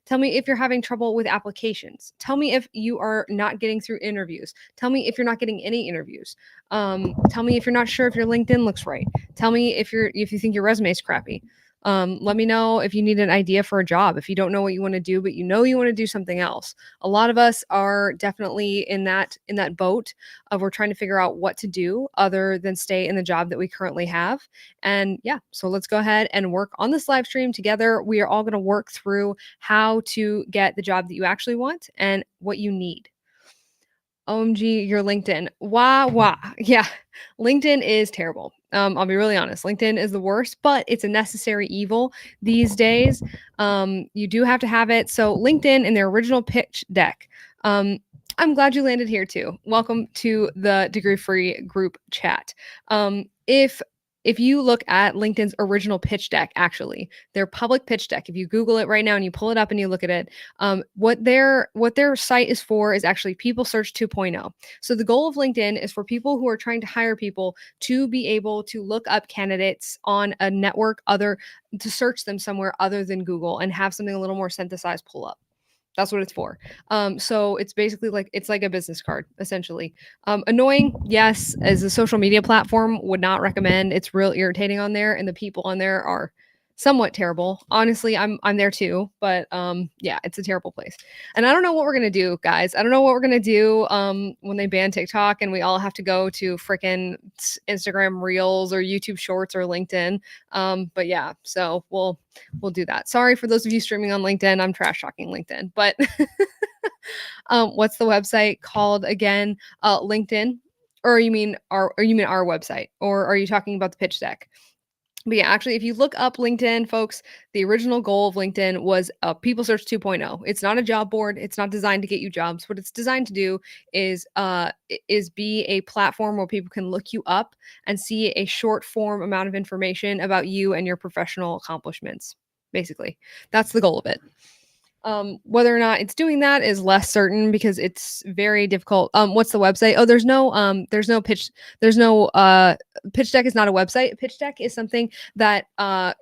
Tell me if you're having trouble with applications. Tell me if you are not getting through interviews. Tell me if you're not getting any interviews. Tell me if you're not sure if your LinkedIn looks right. Tell me if you think your resume is crappy. Let me know if you need an idea for a job, if you don't know what you want to do, but you know you want to do something else. A lot of us are definitely in that boat of we're trying to figure out what to do other than stay in the job that we currently have. And yeah, so let's go ahead and work on this live stream together. We are all going to work through how to get the job that you actually want and what you need. OMG, your LinkedIn. Wah, wah. Yeah, LinkedIn is terrible. I'll be really honest. LinkedIn is the worst, but it's a necessary evil these days. You do have to have it. So, LinkedIn in their original pitch deck. I'm glad you landed here too. Welcome to the Degree Free group chat. If you look at LinkedIn's original pitch deck, actually, their public pitch deck, if you Google it right now and you pull it up and you look at it, what their site is for is actually People Search 2.0. So the goal of LinkedIn is for people who are trying to hire people to be able to look up candidates on a network to search them somewhere other than Google and have something a little more synthesized pull up. That's what it's for. So it's basically like a business card, essentially. Annoying, yes, as a social media platform, would not recommend. It's real irritating on there, and the people on there are somewhat terrible. Honestly, I'm there too, but yeah, it's a terrible place. And I don't know what we're gonna do, guys. I don't know what we're gonna do when they ban TikTok and we all have to go to freaking Instagram Reels or YouTube Shorts or LinkedIn. But yeah, so we'll do that. Sorry for those of you streaming on LinkedIn. I'm trash talking LinkedIn, but what's the website called again? LinkedIn, or you mean our website, or are you talking about the pitch deck? But yeah, actually, if you look up LinkedIn, folks, the original goal of LinkedIn was People Search 2.0. It's not a job board. It's not designed to get you jobs. What it's designed to do is be a platform where people can look you up and see a short form amount of information about you and your professional accomplishments. Basically, that's the goal of it. Whether or not it's doing that is less certain because it's very difficult. What's the website? Oh, there's no pitch. Pitch deck is not a website. Pitch deck is something that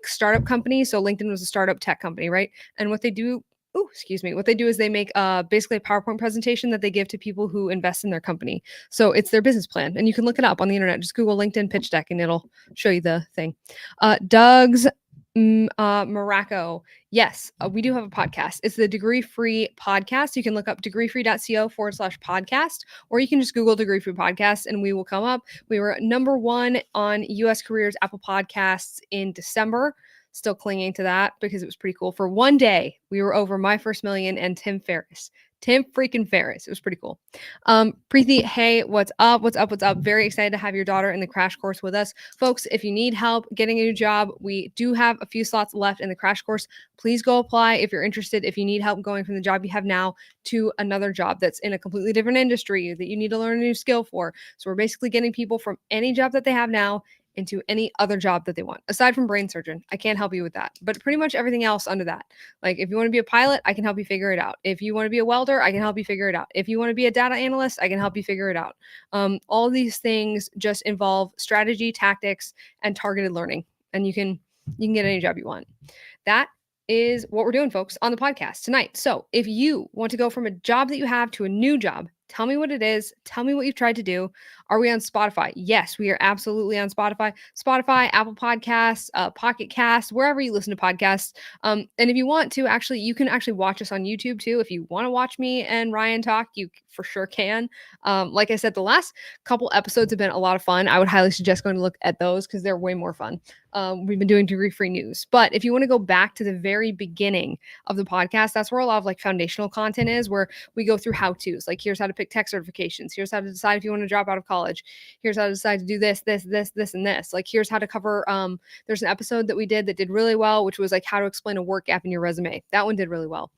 startup company. So LinkedIn was a startup tech company, right? And what they do. Oh, excuse me. What they do is they make basically a PowerPoint presentation that they give to people who invest in their company. So it's their business plan, and you can look it up on the internet. Just Google LinkedIn pitch deck, and it'll show you the thing. Doug's Morocco. Yes, we do have a podcast. It's the Degree Free podcast. You can look up degreefree.co/podcast, or you can just Google Degree Free podcast and we will come up. We were number 1 on US Careers Apple Podcasts in December. Still clinging to that because it was pretty cool. For one day, we were over My First Million and Tim Ferriss. Tim freaking Ferriss. It was pretty cool. Preeti, hey, what's up? What's up? What's up? Very excited to have your daughter in the crash course with us. Folks, if you need help getting a new job, we do have a few slots left in the crash course. Please go apply if you're interested. If you need help going from the job you have now to another job that's in a completely different industry that you need to learn a new skill for. So we're basically getting people from any job that they have now into any other job that they want, aside from brain surgeon. I can't help you with that, but pretty much everything else under that. Like if you want to be a pilot, I can help you figure it out. If you want to be a welder, I can help you figure it out. If you want to be a data analyst, I can help you figure it out. All these things just involve strategy, tactics, and targeted learning, and you can get any job you want. That is what we're doing, folks, on the podcast tonight. So if you want to go from a job that you have to a new job, tell me what it is. Tell me what you've tried to do. Are we on Spotify? Yes, we are absolutely on Spotify. Spotify, Apple Podcasts, Pocket Cast, wherever you listen to podcasts. And if you want to, you can actually watch us on YouTube too. If you want to watch me and Ryan talk, you for sure can. Like I said, the last couple episodes have been a lot of fun. I would highly suggest going to look at those because they're way more fun. We've been doing Degree Free News. But if you want to go back to the very beginning of the podcast, that's where a lot of like foundational content is, where we go through how-tos. Like here's how to pick tech certifications. Here's how to decide if you want to drop out of college. Here's how to decide to do this, and this. Like here's how to cover, there's an episode that we did that did really well, which was like how to explain a work gap in your resume. That one did really well.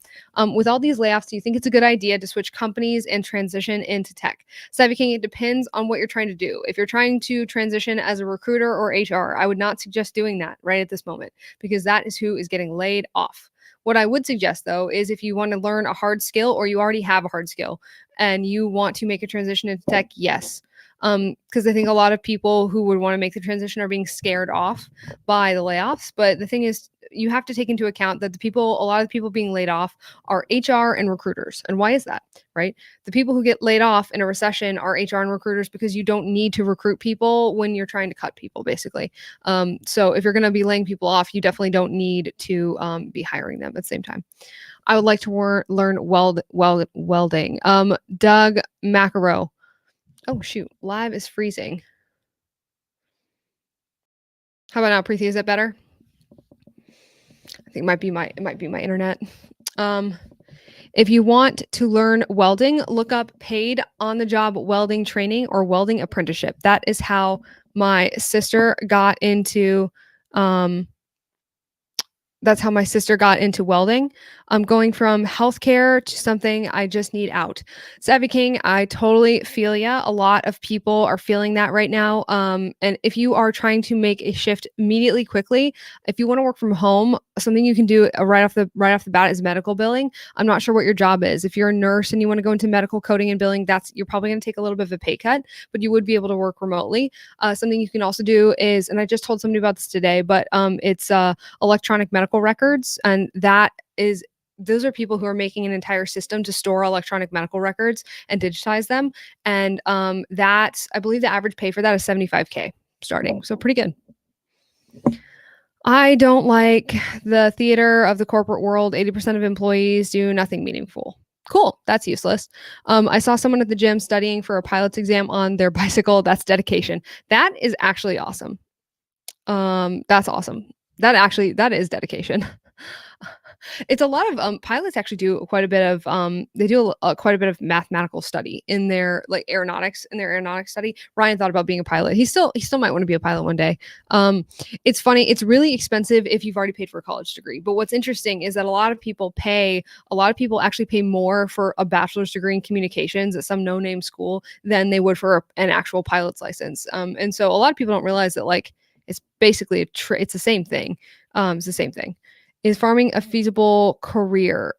With all these layoffs, do you think it's a good idea to switch companies and transition into tech? Savvy King, it depends on what you're trying to do. If you're trying to transition as a recruiter or HR, I would not suggest doing that right at this moment because that is who is getting laid off. What I would suggest, though, is if you want to learn a hard skill or you already have a hard skill and you want to make a transition into tech, yes. Because I think a lot of people who would want to make the transition are being scared off by the layoffs. But the thing is, you have to take into account that a lot of the people being laid off are HR and recruiters. And why is that? Right? The people who get laid off in a recession are HR and recruiters because you don't need to recruit people when you're trying to cut people, basically. So if you're going to be laying people off, you definitely don't need to be hiring them at the same time. I would like to learn welding. Doug Macaro. Oh shoot, live is freezing. How about now, Preeti? Is that better? I think it might be my internet. If you want to learn welding, look up paid on the job welding training or welding apprenticeship. That is how my sister got into welding. I'm going from healthcare to something I just need out. Savvy King, I totally feel ya. A lot of people are feeling that right now. And if you are trying to make a shift immediately, quickly, if you want to work from home, something you can do right off the bat is medical billing. I'm not sure what your job is. If you're a nurse and you want to go into medical coding and billing, you're probably going to take a little bit of a pay cut, but you would be able to work remotely. Something you can also do is, and I just told somebody about this today, but it's electronic medical records, and those are people who are making an entire system to store electronic medical records and digitize them. And I believe the average pay for that is $75K starting. So pretty good. I don't like the theater of the corporate world. 80% of employees do nothing meaningful. Cool. That's useless. I saw someone at the gym studying for a pilot's exam on their bicycle. That's dedication. That is actually awesome. That's awesome. That is dedication. It's a lot of pilots actually do quite a bit of quite a bit of mathematical study in their aeronautics study. Ryan thought about being a pilot. He still might want to be a pilot one day. It's funny. It's really expensive if you've already paid for a college degree. But what's interesting is that a lot of people actually pay more for a bachelor's degree in communications at some no-name school than they would for an actual pilot's license. And so a lot of people don't realize that it's basically it's the same thing. It's the same thing. Is farming a feasible career?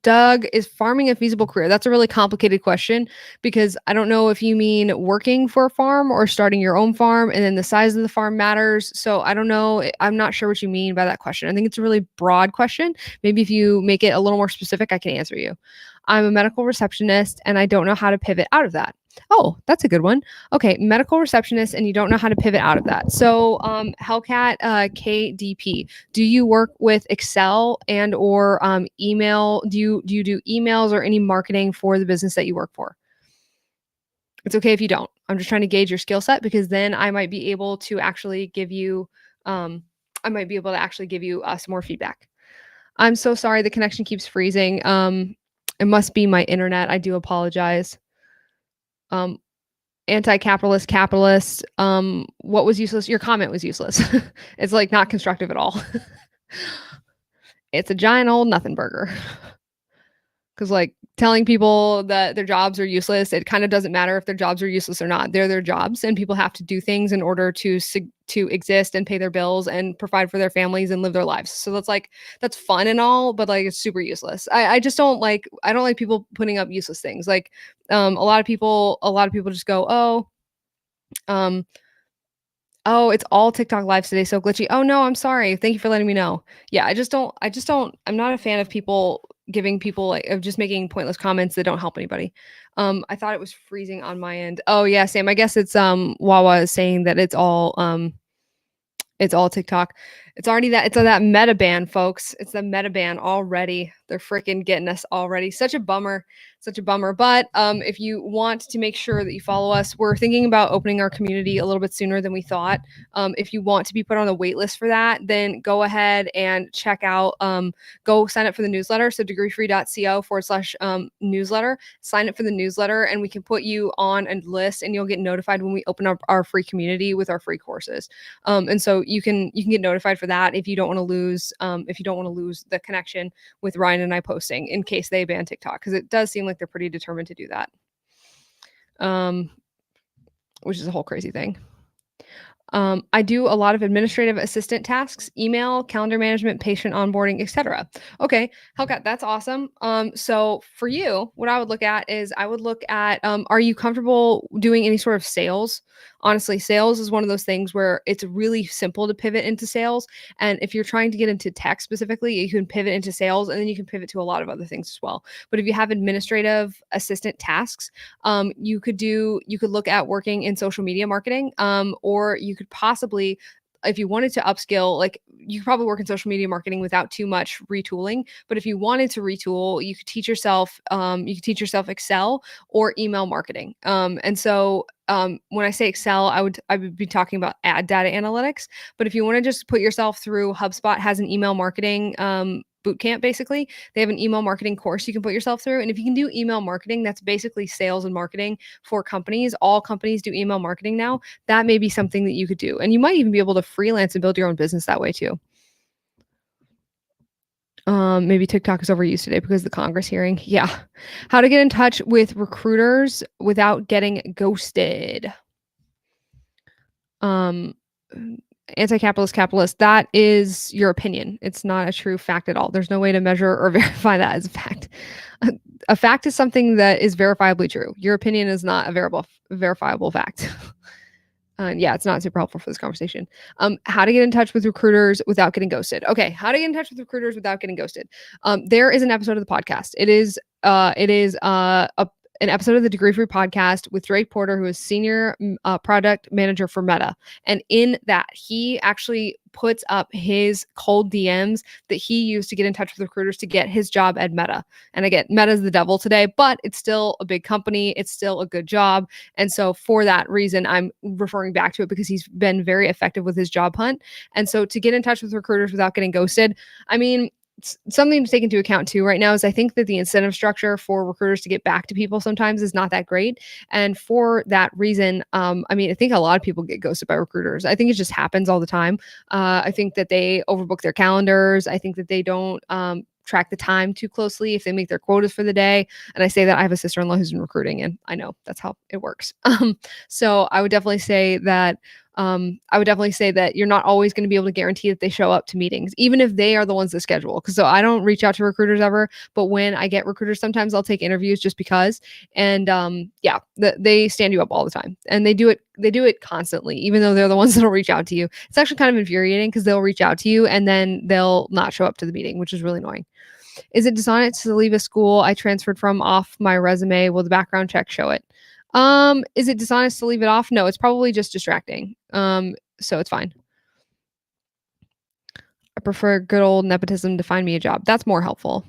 Doug, is farming a feasible career? That's a really complicated question because I don't know if you mean working for a farm or starting your own farm, and then the size of the farm matters. So I don't know. I'm not sure what you mean by that question. I think it's a really broad question. Maybe if you make it a little more specific, I can answer you. I'm a medical receptionist and I don't know how to pivot out of that. Oh, that's a good one. Okay, medical receptionist, and you don't know how to pivot out of that. So, Hellcat KDP, do you work with Excel and or email? Do you do emails or any marketing for the business that you work for? It's okay if you don't. I'm just trying to gauge your skill set because then I might be able to actually give you some more feedback. I'm so sorry the connection keeps freezing. It must be my internet. I do apologize. Anti-capitalist, capitalist. What was useless? Your comment was useless. It's not constructive at all. It's a giant old nothing burger. Because telling people that their jobs are useless, it kind of doesn't matter if their jobs are useless or not. They're their jobs, and people have to do things in order to exist and pay their bills and provide for their families and live their lives. So that's fun and all, but it's super useless. I just don't like people putting up useless things. A lot of people just go, oh, it's all TikTok lives today, so glitchy. Oh no, I'm sorry. Thank you for letting me know. Yeah, I'm not a fan of people giving people of just making pointless comments that don't help anybody. I thought it was freezing on my end. Oh yeah, Sam. I guess it's Wawa is saying that it's all TikTok. It's that meta ban, folks. It's the meta ban already. They're freaking getting us already. Such a bummer. But if you want to make sure that you follow us, we're thinking about opening our community a little bit sooner than we thought. If you want to be put on the wait list for that, then go ahead and check out, go sign up for the newsletter. So degreefree.co/newsletter. Sign up for the newsletter and we can put you on a list and you'll get notified when we open up our free community with our free courses. And so you can get notified for that if you don't want to lose the connection with Ryan and I posting in case they ban TikTok, because it does seem like they're pretty determined to do that, which is a whole crazy thing. I do a lot of administrative assistant tasks, email, calendar management, patient onboarding, etc. Okay, Hellcat, that's awesome. So for you, what I would look at is I would look at are you comfortable doing any sort of sales? Honestly, sales is one of those things where it's really simple to pivot into sales. And if you're trying to get into tech specifically, you can pivot into sales and then you can pivot to a lot of other things as well. But if you have administrative assistant tasks, you could look at working in social media marketing, or you could possibly, if you wanted to upskill, like you could probably work in social media marketing without too much retooling. But if you wanted to retool, you could teach yourself Excel or email marketing. When I say Excel, I would be talking about ad data analytics. But if you want to just put yourself through, HubSpot has an email marketing boot camp. Basically, they have an email marketing course you can put yourself through. And if you can do email marketing, that's basically sales and marketing for companies. All companies do email marketing now. That may be something that you could do. And you might even be able to freelance and build your own business that way too. Maybe TikTok is overused today because of the Congress hearing. Yeah. How to get in touch with recruiters without getting ghosted. Um, Anti-capitalist capitalist, that is your opinion. It's not a true fact at all. There's no way to measure or verify that as a fact. A fact is something that is verifiably true. Your opinion is not a verifiable fact. Yeah, it's not super helpful for this conversation. How to get in touch with recruiters without getting ghosted. Okay, how to get in touch with recruiters without getting ghosted. There is an episode of the podcast. It is an episode of the Degree Free podcast with Drake Porter, who is senior product manager for Meta. And in that, he actually puts up his cold DMs that he used to get in touch with recruiters to get his job at Meta. And again, Meta's the devil today, but it's still a big company. It's still a good job. And so for that reason, I'm referring back to it because he's been very effective with his job hunt. And so to get in touch with recruiters without getting ghosted, I mean, something to take into account too right now is I think that the incentive structure for recruiters to get back to people sometimes is not that great. And for that reason, I mean, I think a lot of people get ghosted by recruiters. I think it just happens all the time. I think that they overbook their calendars. I think that they don't track the time too closely if they make their quotas for the day. And I say that I have a sister-in-law who's in recruiting, and I know that's how it works. So I would definitely say that you're not always going to be able to guarantee that they show up to meetings, even if they are the ones that schedule. Because so I don't reach out to recruiters ever, but when I get recruiters, sometimes I'll take interviews just because. And they stand you up all the time, and they do it constantly, even though they're the ones that'll reach out to you. It's actually kind of infuriating because they'll reach out to you and then they'll not show up to the meeting, which is really annoying. Is it dishonest to leave a school I transferred from off my resume? Will the background check show it? Is it dishonest to leave it off? No, it's probably just distracting. So it's fine. I prefer good old nepotism to find me a job. That's more helpful.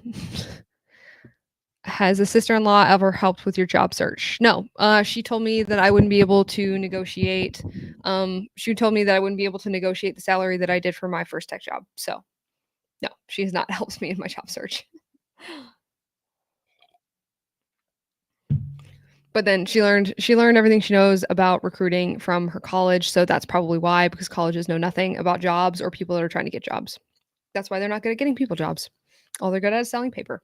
Has a sister-in-law ever helped with your job search? No. She told me that I wouldn't be able to negotiate. She told me that I wouldn't be able to negotiate the salary that I did for my first tech job. So no, she has not helped me in my job search. But then she learned everything she knows about recruiting from her college. So that's probably why, because colleges know nothing about jobs or people that are trying to get jobs. That's why they're not good at getting people jobs. All they're good at is selling paper.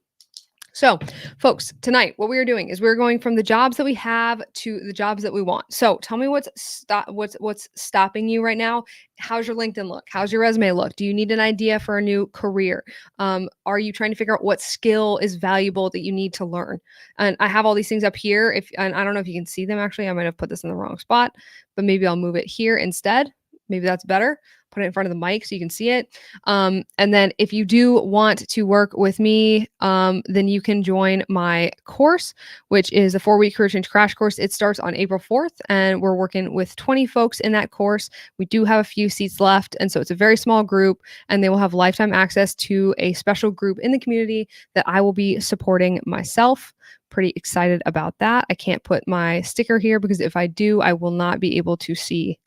So, folks, tonight what we are doing is we're going from the jobs that we have to the jobs that we want. So, tell me what's stopping you right now. How's your LinkedIn look? How's your resume look? Do you need an idea for a new career? Are you trying to figure out what skill is valuable that you need to learn? And I have all these things up here. And I don't know if you can see them. Actually, I might have put this in the wrong spot, but maybe I'll move it here instead. Maybe that's better. Put it in front of the mic so you can see it. And then if you do want to work with me, then you can join my course, which is a 4-week career change crash course. It starts on April 4th, and we're working with 20 folks in that course. We do have a few seats left, and so it's a very small group, and they will have lifetime access to a special group in the community that I will be supporting myself. Pretty excited about that. I can't put my sticker here because if I do, I will not be able to see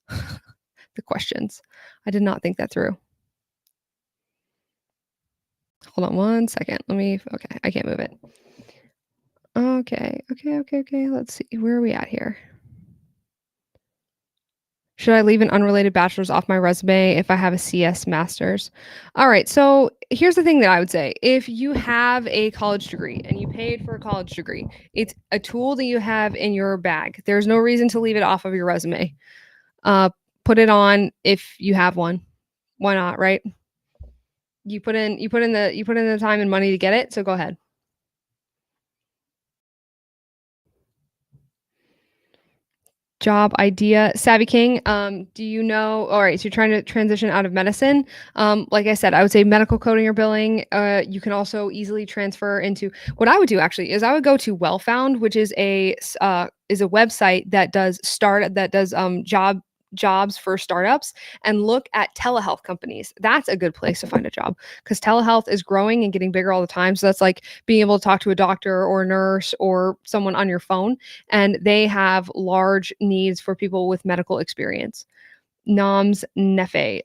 the questions. I did not think that through. Hold on one second. Okay, I can't move it. Okay. Let's see. Where are we at here? Should I leave an unrelated bachelor's off my resume if I have a CS master's? All right. So here's the thing that I would say. If you have a college degree and you paid for a college degree, it's a tool that you have in your bag. There's no reason to leave it off of your resume. Put it on if you have one. Why not, right? You put in the time and money to get it, so go ahead. Job idea. Savvy King, do you know all right, so you're trying to transition out of medicine. Like I said, I would say medical coding or billing. You can also easily transfer into what I would do actually is I would go to Wellfound, which is a website that does jobs for startups and look at telehealth companies. That's a good place to find a job because telehealth is growing and getting bigger all the time. So that's like being able to talk to a doctor or a nurse or someone on your phone, and they have large needs for people with medical experience. Noms Nefe.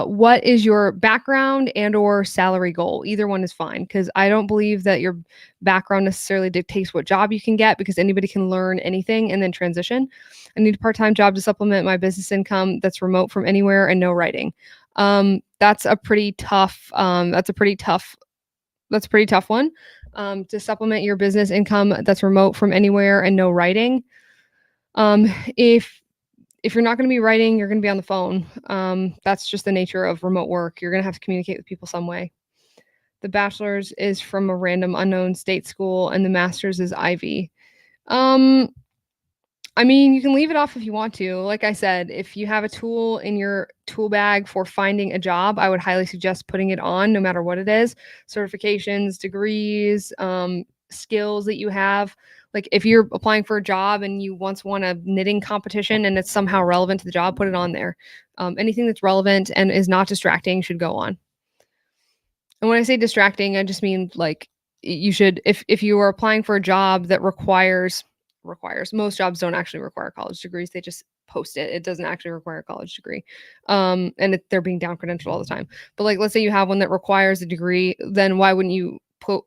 What is your background and or salary goal? Either one is fine because I don't believe that your background necessarily dictates what job you can get because anybody can learn anything and then transition. I need a part-time job to supplement my business income that's remote from anywhere and no writing. That's a pretty tough. That's a pretty tough one. To supplement your business income that's remote from anywhere and no writing. Um, if if you're not going to be writing, you're going to be on the phone. That's just the nature of remote work. You're going to have to communicate with people some way. The bachelor's is from a random unknown state school, and the master's is Ivy. Um, I mean, you can leave it off if you want to. Like I said, if you have a tool in your tool bag for finding a job, I would highly suggest putting it on no matter what it is. Certifications, degrees, skills that you have. Like if you're applying for a job and you once won a knitting competition and it's somehow relevant to the job, put it on there. Anything that's relevant and is not distracting should go on. And when I say distracting, I just mean like you should if you are applying for a job that requires most jobs don't actually require college degrees. They just post it. It doesn't actually require a college degree. They're being down credentialed all the time. But like let's say you have one that requires a degree, then why wouldn't you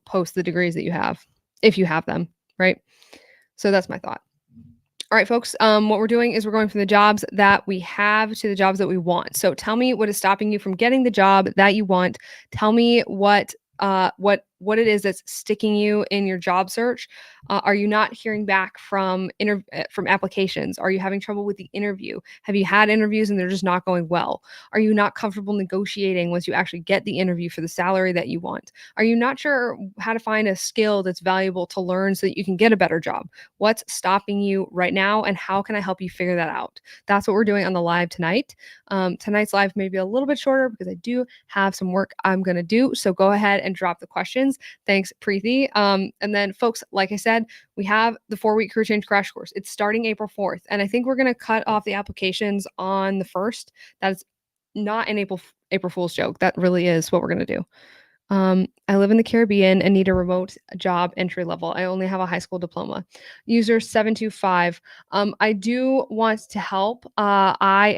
post the degrees that you have if you have them, right? So that's my thought. All right, folks. What we're doing is we're going from the jobs that we have to the jobs that we want. So tell me what is stopping you from getting the job that you want. Tell me what it is that's sticking you in your job search. Are you not hearing back from applications? Are you having trouble with the interview? Have you had interviews and they're just not going well? Are you not comfortable negotiating once you actually get the interview for the salary that you want? Are you not sure how to find a skill that's valuable to learn so that you can get a better job? What's stopping you right now, and how can I help you figure that out? That's what we're doing on the live tonight. Tonight's live may be a little bit shorter because I do have some work I'm going to do. So go ahead and drop the questions. Thanks, Preeti. And then, folks, like I said, we have the 4-week career change crash course. It's starting April 4th. And I think we're going to cut off the applications on the 1st. That's not an April Fool's joke. That really is what we're going to do. I live in the Caribbean and need a remote job entry level. I only have a high school diploma. User 725. I do want to help. I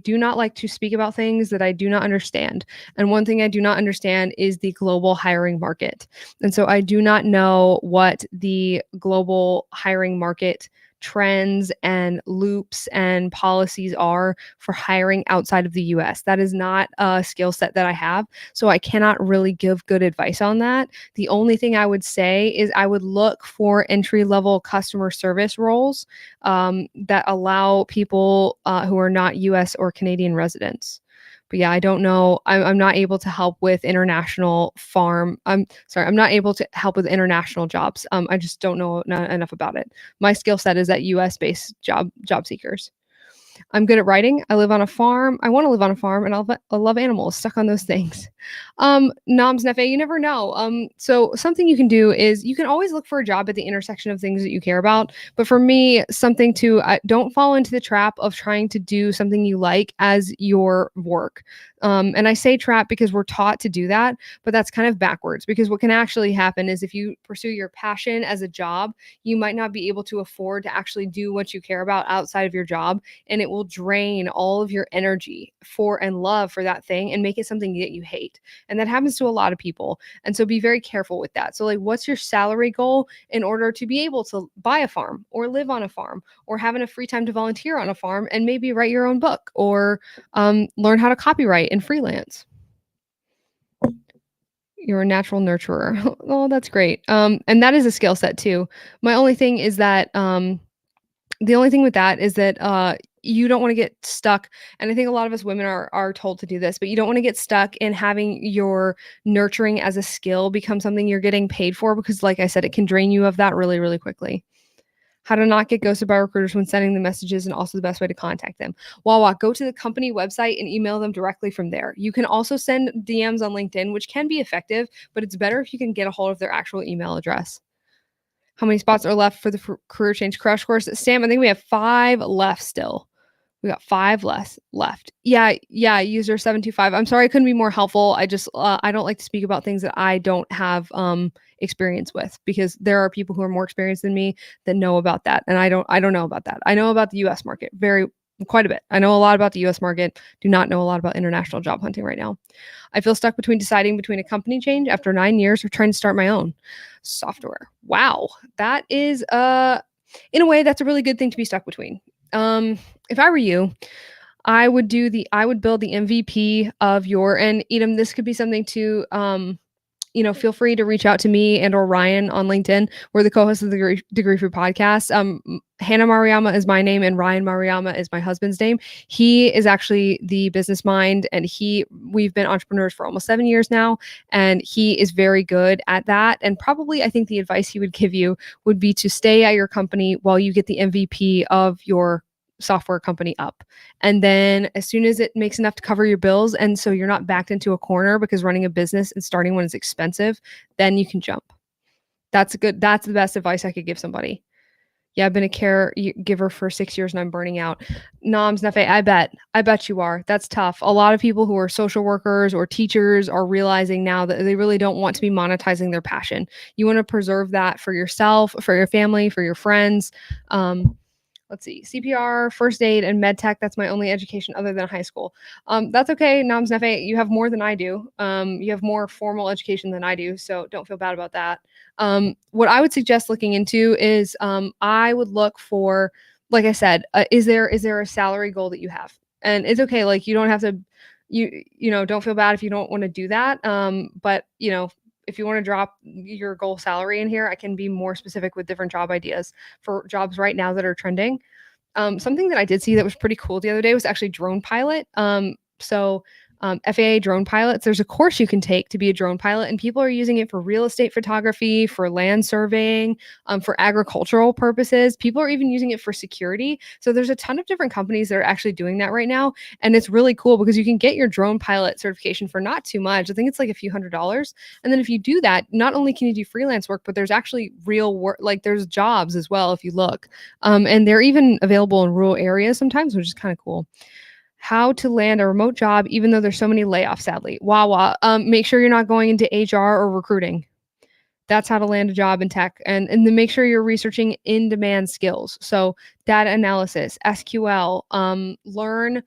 do not like to speak about things that I do not understand. And one thing I do not understand is the global hiring market. And so I do not know what the global hiring market trends and loops and policies are for hiring outside of the US. That is not a skill set that I have. So I cannot really give good advice on that. The only thing I would say is I would look for entry level customer service roles that allow people who are not US or Canadian residents. But yeah, I don't know. I'm not able to help with international farm. I'm sorry, I'm not able to help with international jobs. I just don't know enough about it. My skill set is at US based job seekers. I'm good at writing. I live on a farm. I want to live on a farm, and I love animals. Stuck on those things. Noms Nefe, you never know. So something you can do is you can always look for a job at the intersection of things that you care about. But for me, something to don't fall into the trap of trying to do something you like as your work. And I say trap because we're taught to do that, but that's kind of backwards because what can actually happen is if you pursue your passion as a job, you might not be able to afford to actually do what you care about outside of your job, and it will drain all of your energy and love for that thing and make it something that you hate. And that happens to a lot of people. And so be very careful with that. So like what's your salary goal in order to be able to buy a farm or live on a farm or have enough free time to volunteer on a farm and maybe write your own book or learn how to copyright and freelance? You're a natural nurturer. Oh, that's great. And that is a skill set too. My only thing is that the only thing with that is that you don't want to get stuck. And I think a lot of us women are told to do this, but you don't want to get stuck in having your nurturing as a skill become something you're getting paid for, because like I said, it can drain you of that really, really quickly. How to not get ghosted by recruiters when sending the messages, and also the best way to contact them. Wawa, go to the company website and email them directly from there. You can also send DMs on LinkedIn, which can be effective, but it's better if you can get a hold of their actual email address. How many spots are left for the career change crash course? Sam, I think we have 5 left still. We got 5 left. Yeah, user 725. I'm sorry I couldn't be more helpful. I just I don't like to speak about things that I don't have experience with, because there are people who are more experienced than me that know about that, and I don't know about that. I know about the US market quite a bit. I know a lot about the US market, do not know a lot about international job hunting right now. I feel stuck between deciding between a company change after 9 years or trying to start my own software. Wow. That is in a way that's a really good thing to be stuck between. If I were you, I would build the MVP of your, and Edom, this could be something to feel free to reach out to me and or Ryan on LinkedIn. We're the co-hosts of the Degree Free podcast. Hannah Mariama is my name and Ryan Mariama is my husband's name. He is actually the business mind, and we've been entrepreneurs for almost 7 years now, and he is very good at that. And probably I think the advice he would give you would be to stay at your company while you get the MVP of your software company up. And then as soon as it makes enough to cover your bills, and so you're not backed into a corner, because running a business and starting one is expensive, then you can jump. That's the best advice I could give somebody. Yeah, I've been a caregiver for 6 years and I'm burning out. Noms Nefe, I bet you are. That's tough. A lot of people who are social workers or teachers are realizing now that they really don't want to be monetizing their passion. You want to preserve that for yourself, for your family, for your friends. Let's see, CPR, first aid, and med tech. That's my only education other than high school. That's okay, Nams Nefe. You have more than I do. You have more formal education than I do, so don't feel bad about that. What I would suggest looking into is I would look for, like I said, is there a salary goal that you have? And it's okay, like you don't have to, don't feel bad if you don't want to do that. But if you want to drop your goal salary in here, I can be more specific with different job ideas for jobs right now that are trending. Something that I did see that was pretty cool the other day was actually drone pilot. FAA drone pilots, there's a course you can take to be a drone pilot, and people are using it for real estate photography, for land surveying, for agricultural purposes. People are even using it for security. So there's a ton of different companies that are actually doing that right now. And it's really cool because you can get your drone pilot certification for not too much. I think it's like a few $100s. And then if you do that, not only can you do freelance work, but there's actually real work, like there's jobs as well if you look. And they're even available in rural areas sometimes, which is kind of cool. How to land a remote job, even though there's so many layoffs, sadly. Wawa, make sure you're not going into HR or recruiting. That's how to land a job in tech. And then make sure you're researching in-demand skills. So data analysis, SQL, learn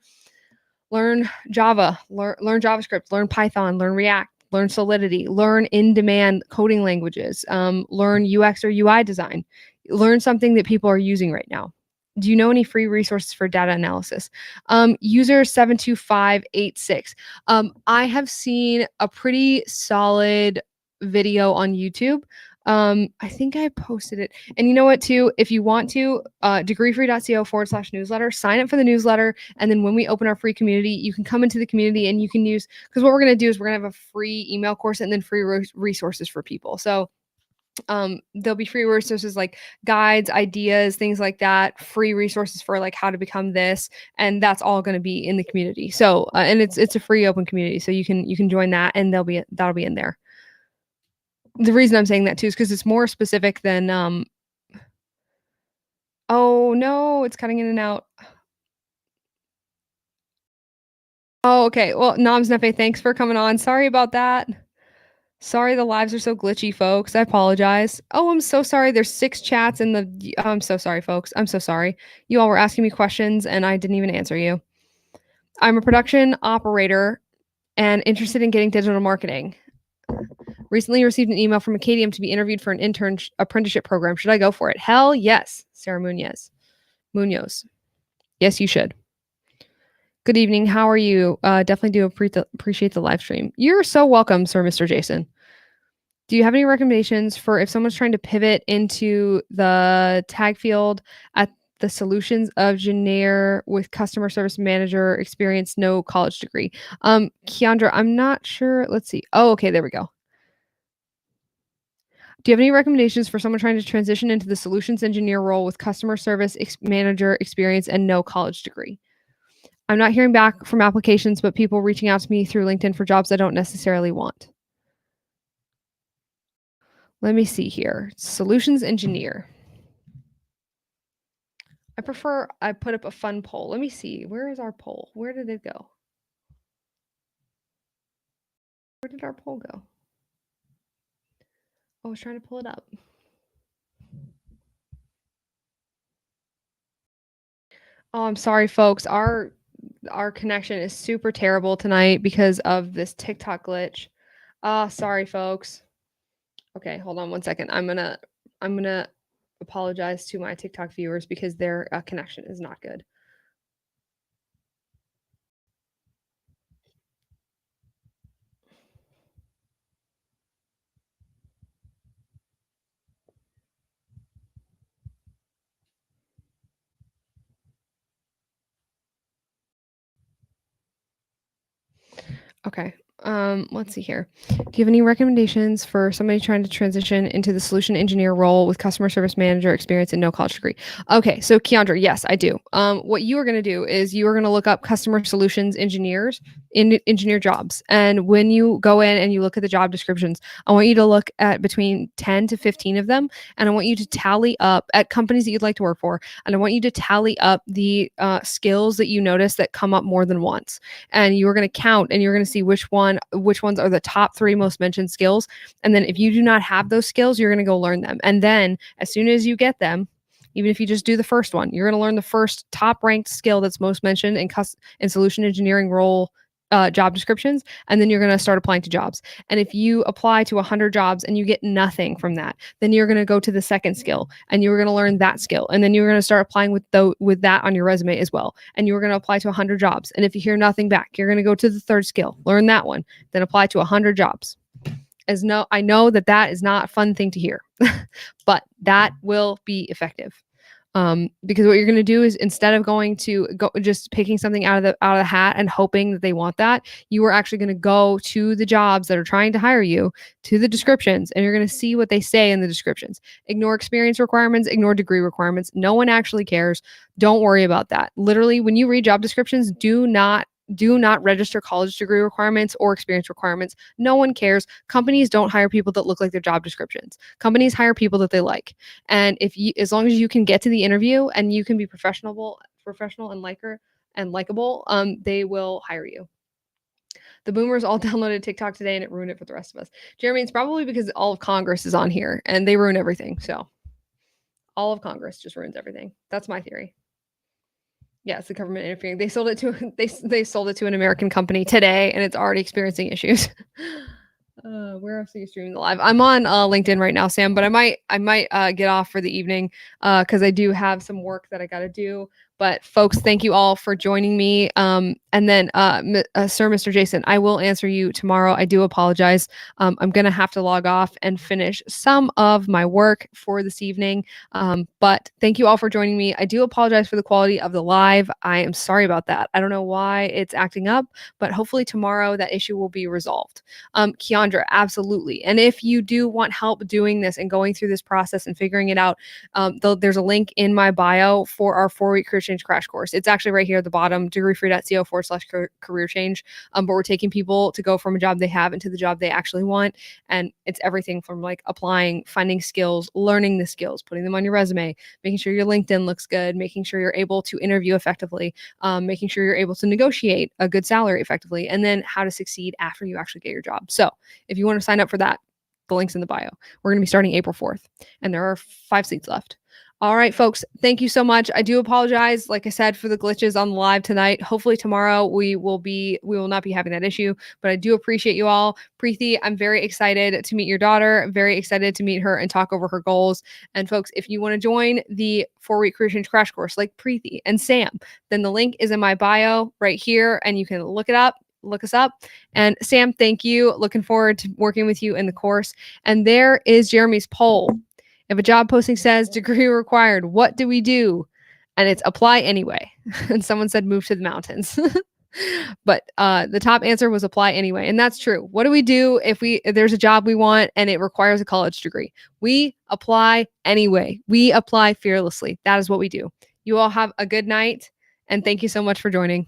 Java, learn JavaScript, learn Python, learn React, learn Solidity, learn in-demand coding languages, learn UX or UI design, learn something that people are using right now. Do you know any free resources for data analysis? User 72586. I have seen a pretty solid video on YouTube. I think I posted it. And you know what, too? If you want to, degreefree.co/newsletter, sign up for the newsletter. And then when we open our free community, you can come into the community and you can use, because what we're going to do is we're going to have a free email course and then free resources for people. So there'll be free resources like guides, ideas, things like that, free resources for like how to become this, and that's all going to be in the community. So and it's a free open community, so you can join that, and that'll be in there. The reason I'm saying that too is because it's more specific than oh no, it's cutting in and out. Oh, okay. Well, Noms Nefe, thanks for coming on. Sorry about that. Sorry the lives are so glitchy, folks. I apologize. Oh, I'm so sorry. There's 6 chats in the I'm so sorry, folks. I'm so sorry. You all were asking me questions and I didn't even answer you. I'm a production operator and interested in getting digital marketing. Recently received an email from Acadium to be interviewed for an intern apprenticeship program. Should I go for it? Hell yes, Sarah Munoz. Yes, you should. Good evening. How are you? Definitely do appreciate the live stream. You're so welcome, Sir Mr. Jason. Do you have any recommendations for if someone's trying to pivot into the tag field at the solutions engineer with customer service manager experience, no college degree. Keandra, I'm not sure. Let's see. Oh, okay, there we go. Do you have any recommendations for someone trying to transition into the solutions engineer role with customer service manager experience and no college degree? I'm not hearing back from applications, but people reaching out to me through LinkedIn for jobs I don't necessarily want. Let me see here. Solutions engineer. I put up a fun poll. Let me see. Where is our poll? Where did it go? Where did our poll go? I was trying to pull it up. Oh, I'm sorry, folks. Our connection is super terrible tonight because of this TikTok glitch. Sorry, folks. Okay, hold on one second. I'm gonna apologize to my TikTok viewers because their connection is not good. Okay. Let's see here. Do you have any recommendations for somebody trying to transition into the solution engineer role with customer service manager experience and no college degree? Okay, so Keandra, yes, I do. What you are going to do is you are going to look up customer solutions engineers in engineer jobs, and when you go in and you look at the job descriptions, I want you to look at between 10 to 15 of them, and I want you to tally up at companies that you'd like to work for, and I want you to tally up the skills that you notice that come up more than once, and you're going to count and you're going to see which ones are the top 3 most mentioned skills, and then if you do not have those skills, you're going to go learn them, and then as soon as you get them, even if you just do the first one, you're going to learn the first top ranked skill that's most mentioned in solution engineering role job descriptions, and then you're going to start applying to jobs. And if you apply to 100 jobs and you get nothing from that, then you're going to go to the second skill and you're going to learn that skill, and then you're going to start applying with that on your resume as well, and you're going to apply to 100 jobs, and if you hear nothing back, you're going to go to the third skill, learn that one, then apply to 100 jobs. I know that is not a fun thing to hear, but that will be effective. Because what you're going to do is, instead of going to go just picking something out of the hat and hoping that they want that, you are actually going to go to the jobs that are trying to hire you, to the descriptions, and you're going to see what they say in the descriptions. Ignore experience requirements, ignore degree requirements. No one actually cares. Don't worry about that. Literally, when you read job descriptions, do not register college degree requirements or experience requirements. No one cares. Companies don't hire people that look like their job descriptions. Companies hire people that they like. And as long as you can get to the interview and you can be professional and likable, they will hire you. The boomers all downloaded TikTok today and it ruined it for the rest of us. Jeremy, it's probably because all of Congress is on here and they ruin everything. So all of Congress just ruins everything. That's my theory. Yeah, it's the government interfering. They sold it to they sold it to an American company today, and it's already experiencing issues. Where else are you streaming the live? I'm on LinkedIn right now, Sam, but I might get off for the evening because I do have some work that I got to do. But folks, thank you all for joining me. And then, Sir, Mr. Jason, I will answer you tomorrow. I do apologize. I'm gonna have to log off and finish some of my work for this evening. But thank you all for joining me. I do apologize for the quality of the live. I am sorry about that. I don't know why it's acting up, but hopefully tomorrow that issue will be resolved. Keandra, absolutely. And if you do want help doing this and going through this process and figuring it out, there's a link in my bio for our 4-week career change crash course. It's actually right here at the bottom, degreefree.co/career change. But we're taking people to go from a job they have into the job they actually want. And it's everything from like applying, finding skills, learning the skills, putting them on your resume, making sure your LinkedIn looks good, making sure you're able to interview effectively, making sure you're able to negotiate a good salary effectively, and then how to succeed after you actually get your job. So if you want to sign up for that, the link's in the bio. We're going to be starting April 4th, and there are 5 seats left. All right, folks, thank you so much. I do apologize, like I said, for the glitches on the live tonight. Hopefully tomorrow we will not be having that issue, but I do appreciate you all. Preeti, I'm very excited to meet your daughter, very excited to meet her and talk over her goals. And folks, if you want to join the 4-week career change crash course like Preeti and Sam, then the link is in my bio right here, and you can look us up. And Sam, thank you. Looking forward to working with you in the course. And there is Jeremy's poll. If a job posting says degree required, what do we do? and it's apply anyway. And someone said move to the mountains. But the top answer was apply anyway. And that's true. What do we do if there's a job we want and it requires a college degree? We apply anyway. We apply fearlessly. That is what we do. You all have a good night, and thank you so much for joining.